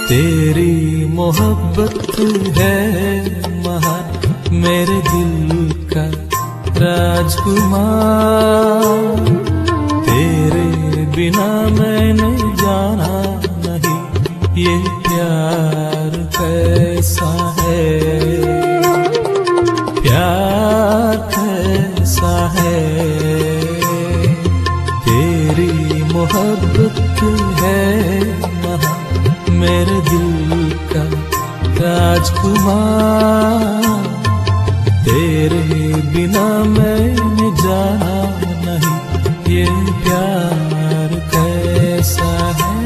तेरी मोहब्बत है महान मेरे दिल का राजकुमार। तेरे बिना मैंने जाना नहीं ये प्यार कैसा है, प्यार कैसा है। तेरी मोहब्बत है महान मेरे दिल का राजकुमार। तेरे बिना मैंने जाना नहीं ये प्यार कैसा है,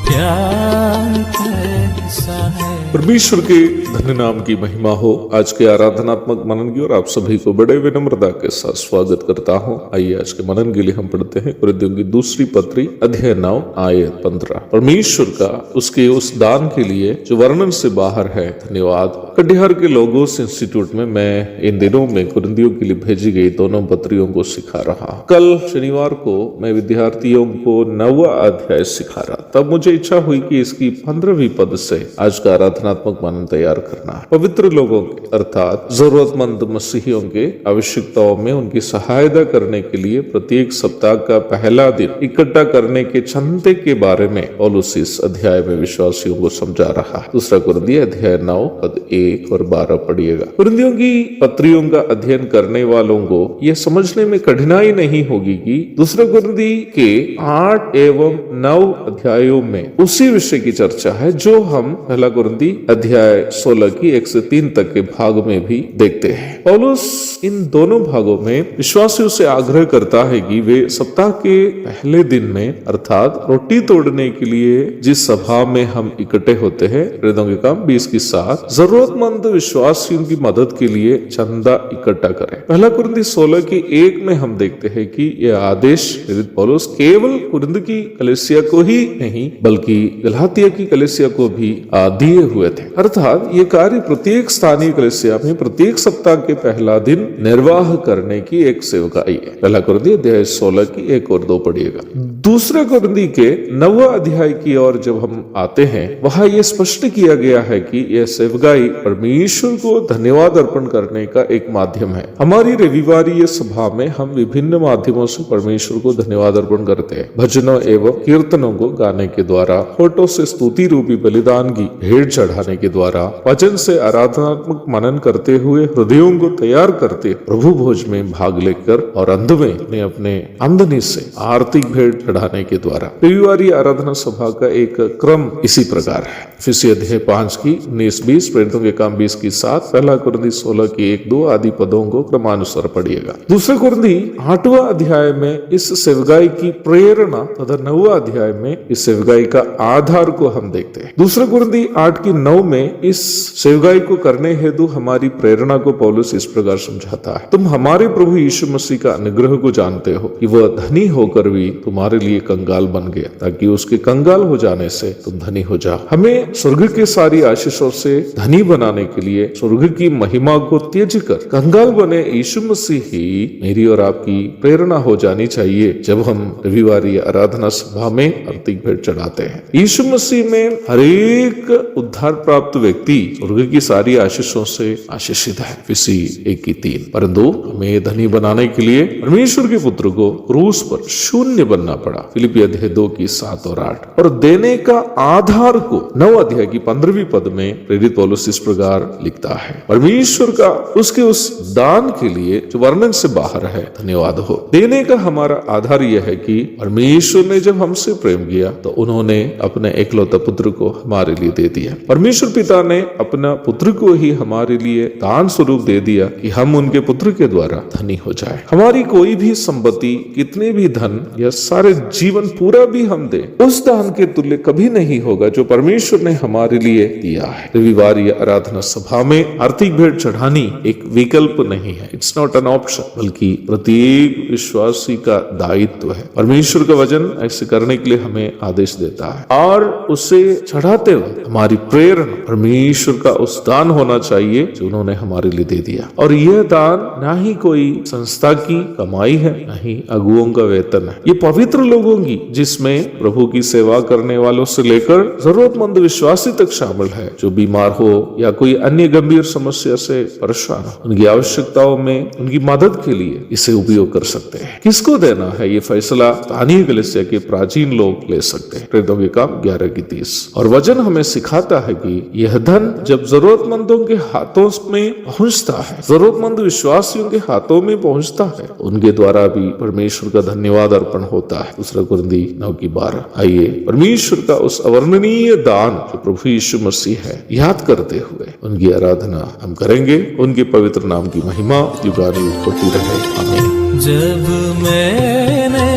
प्यार कैसा है। परमेश्वर के धन्य नाम की महिमा हो। आज के आराधनात्मक मनन की और आप सभी को बड़े विनम्रता के साथ स्वागत करता हूं। आइए आज के मनन के लिए हम पढ़ते हैं कुरिन्थियों की दूसरी पत्री अध्याय 9 आयत 15। परमेश्वर का उसके उस दान के लिए जो वर्णन से बाहर है धन्यवाद। कटिहार के लोगोस इंस्टीट्यूट में मैं इन दिनों में कुरिन्थियों के लिए भेजी गई दोनों पत्रियों को सिखा रहा। कल शनिवार को मैं विद्यार्थियों को 9वां अध्याय सिखा रहा। तब मुझे इच्छा हुई कि इसकी 15वीं पद से आज का आराधनात्मक मनन तैयार करना है। पवित्र लोगों के अर्थात जरूरतमंद मसीहियों के आवश्यकताओं में उनकी सहायता करने के लिए प्रत्येक सप्ताह का पहला दिन इकट्ठा करने के क्षमता के बारे में पौलुस इस अध्याय में विश्वासियों को समझा रहा है। दूसरा कुरिन्थियों अध्याय 9 पद 1 और 12 पढ़िएगा। कुरिन्थियों की पत्रियों का अध्ययन करने वालों को यह समझने में कठिनाई नहीं होगी कि दूसरा कुरिन्थियों के 8 एवं 9 अध्यायों में उसी विषय की चर्चा है जो हम पहला कुरिन्थियों अध्याय 16 की 1 से 3 तक के भाग में भी देखते हैं। पौलुस इन दोनों भागों में विश्वासियों से आग्रह करता है कि वे सप्ताह के पहले दिन में अर्थात रोटी तोड़ने के लिए जिस सभा में हम इकट्ठे होते हैं प्रेरितों के काम 20 की 7 जरूरतमंद विश्वासियों की मदद के लिए चंदा इकट्ठा करें। पहला कुरिन्थियों 16 की 1 में हम देखते हैं कि यह आदेश पौलुस केवल कुरिन्थ की कलीसिया को ही नहीं बल्कि गलातिया की कलीसिया को भी दिए हुए थे। अर्थात ये कार्य प्रत्येक स्थानीय कलीसिया में प्रत्येक सप्ताह के पहला दिन निर्वाह करने की एक सेवकाई है। पहला कुरिन्थियों अध्याय 16 की 1 और 2 पढ़िएगा। दूसरे कुरिन्थियों के 9वां अध्याय की ओर जब हम आते हैं वहां यह स्पष्ट किया गया है कि यह सेवकाई परमेश्वर को धन्यवाद अर्पण करने का एक माध्यम है। हमारी रविवारीय सभा में हम विभिन्न माध्यमों से परमेश्वर को धन्यवाद अर्पण करते हैं। भजनों एवं कीर्तनों को गाने के द्वारा, फोटो से स्तुति रूपी बलिदान की भेंट चढ़ाने के द्वारा, वचन से आराधनात्मक मनन करते हुए हृदयों को तैयार करते प्रभु भोज में भाग लेकर और अंत में अपने आमदनी से आर्थिक भेंट चढ़ाने के द्वारा। रविवारी आराधना सभा का एक क्रम इसी प्रकार है। इफिसियों अध्याय 5 की 19-20, प्रेरितों के काम 20 की 7, पहला कुरिन्थियों 16 की 1-2 आदि पदों को क्रमानुसार पढ़िएगा। दूसरे कुरिन्थियों 8वां अध्याय में इस सेवकाई की प्रेरणा तथा 9वां अध्याय में इस सेवकाई का आधार को हम देखते हैं। दूसरे कुरिन्थियों 8 की 9 में इस सेवकाई को करने हेतु हमारी प्रेरणा को पौलुस इस प्रकार समझाता है। तुम हमारे प्रभु यीशु मसीह का अनुग्रह को जानते हो कि वह धनी होकर भी तुम्हारे लिए कंगाल बन गया ताकि उसके कंगाल हो जाने से तुम धनी हो जाओ। हमें स्वर्ग के सारी आशीषों से धनी बनाने के लिए स्वर्ग की महिमा को त्यज कर कंगाल बने यीशु मसीह ही मेरी और आपकी प्रेरणा हो जानी चाहिए जब हम रविवारी आराधना सभा में आर्थिक भेंट चढ़ाते हैं। यीशु मसीह में हरेक उद्धार प्राप्त व्यक्ति स्वर्ग की सारी आशीषों से आशीषित है। इफिसियों 1 की 3। परंतु हमें धनी बनाने के लिए परमेश्वर के पुत्र को क्रूस पर शून्य बनना पड़ा। फिलिपियों अध्याय 2 की 7 और 8। और देने का आधार को 9 अध्याय की 15वीं पद में प्रेरित पौलुस इस प्रकार लिखता है। परमेश्वर का उसके उस दान के लिए जो वर्णन से बाहर है धन्यवाद हो। देने का हमारा आधार यह है कि परमेश्वर ने जब हमसे प्रेम किया तो उन्होंने अपने एकलौता पुत्र को हमारे लिए दे दिया। परमेश्वर पिता ने अपना पुत्र को ही हमारे लिए दान स्वरूप दे दिया कि हम उनके पुत्र के द्वारा धनी हो जाए। हमारी कोई भी संपत्ति, कितने भी धन या सारे जीवन पूरा भी हम दे, उस दान के तुल्य कभी नहीं होगा जो परमेश्वर ने हमारे लिए दिया है। रविवारी आराधना सभा में आर्थिक भेंट चढ़ानी एक विकल्प नहीं है, इट्स नॉट एन ऑप्शन, बल्कि प्रत्येक विश्वासी का दायित्व है। परमेश्वर का वचन ऐसे करने के लिए हमें आदेश देता है और उसे चढ़ाते वक्त हमारी प्रेरणा परमेश्वर का उस दान होना चाहिए जो उन्होंने हमारे लिए दे दिया। और यह दान ना ही कोई संस्था की कमाई है, ना ही अगुओं का वेतन है। ये पवित्र लोगों की, जिसमें प्रभु की सेवा करने वालों से लेकर जरूरतमंद विश्वासी तक शामिल है, जो बीमार हो या कोई अन्य गंभीर समस्या से परेशान हो, उनकी आवश्यकताओं में उनकी मदद के लिए इसे उपयोग कर सकते हैं। किसको देना है ये फैसला स्थानीय कलीसिया के प्राचीन लोग ले सकते हैं। प्रेरितों के काम 11:30। और वचन हमें सिखाता है कि यह धन जब जरूरतमंदों के हाथों में पहुंचता है, जरूरतमंद विश्वासियों के हाथों में पहुंचता है, उनके द्वारा भी परमेश्वर का धन्यवाद अर्पण होता है। 2 कुरिन्थी 9:12। आइए परमेश्वर का उस अवर्णनीय दान जो प्रभु यीशु मसीह है याद करते हुए उनकी आराधना हम करेंगे। उनके पवित्र नाम की महिमा युगानुयुग होती रहे। आमीन। जब मैंने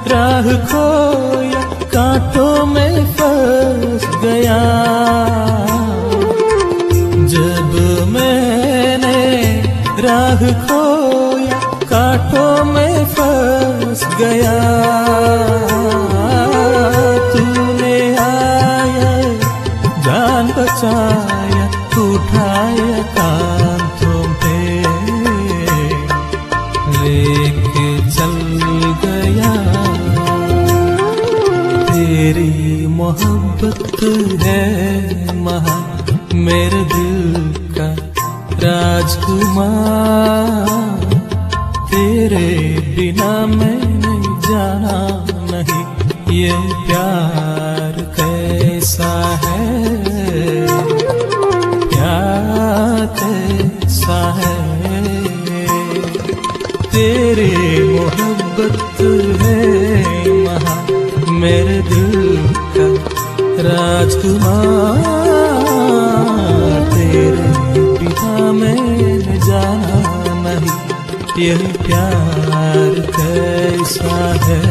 राह खोया, कांटों में फंस गया, जब मैंने राह खोया, कांटों में फंस गया, तूने आया, जान बचाया, उठाया कांधों पे, लेके चल गया। तेरी मोहब्बत है महान, मेरे दिल का राजकुमार, तेरे बिना मैं नहीं जाना नहीं ये प्यार कैसा है, प्यार कैसा है। तेरी मोहब्बत है महान, मेरे दिल का राजकुमार, तेरे बिना मैं जाना नहीं ये प्यार कैसा है।